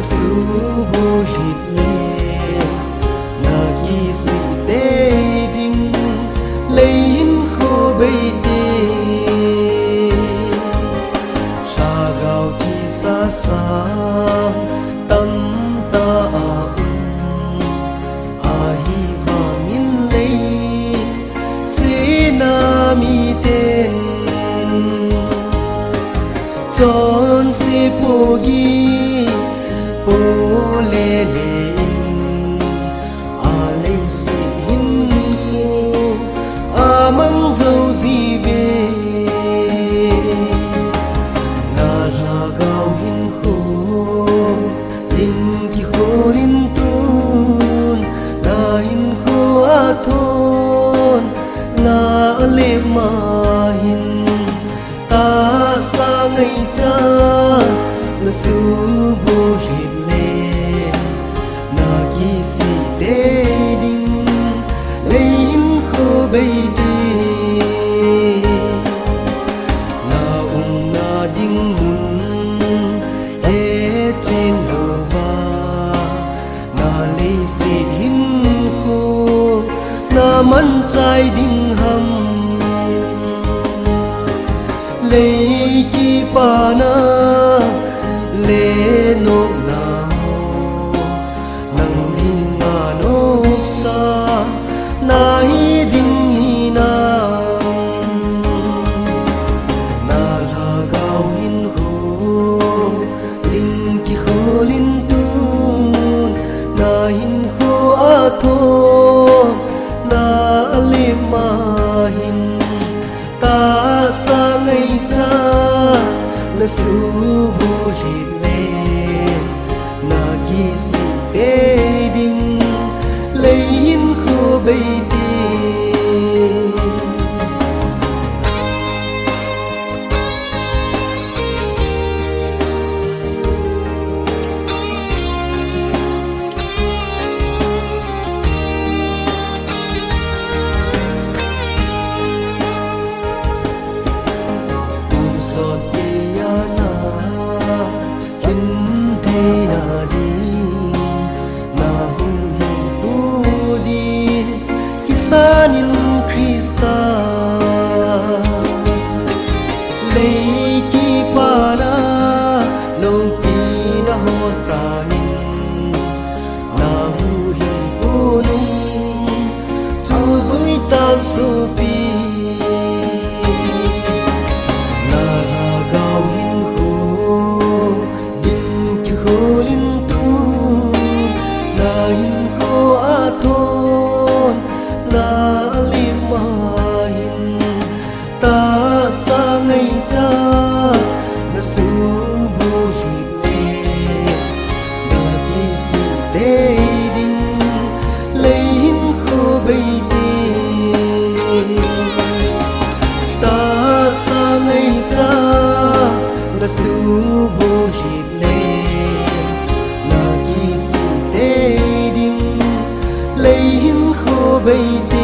su bu hit le na gi si te ding lein kho bei te sa gao thi sa sa tâm ta a hi vang in le se na mi ten ton se pogi po le le a le se hin ho a mang zo zi ve na la gao hin ho ding ki ho lin tun na hin ho a thon na le ma hin ta sa ngày cha là su bu hit le na gi si te ding lein kho bei te na na ding mun he chen lo wa na le si hin kho na man chai ding ham le ki pa na le no na nang ni nga no sa na hi jing hi na na la gao hin ho ding ki ho lin tun na hin ho a tho na le ma hin ta sa ngày cha là su bu hit le na gi si te ding lein kho bei te giọt ye ya na hin te na di na hu hin bu din kisanin Krista le ki pa na lo pi na ho sa hin na hu hin bu nung chu zui tan su pi ta sa ngày cha na su bu hit le na gi si te ding lein kho bei te ta sa ngày cha na su bu hit le na gi si te ding lein kho bei te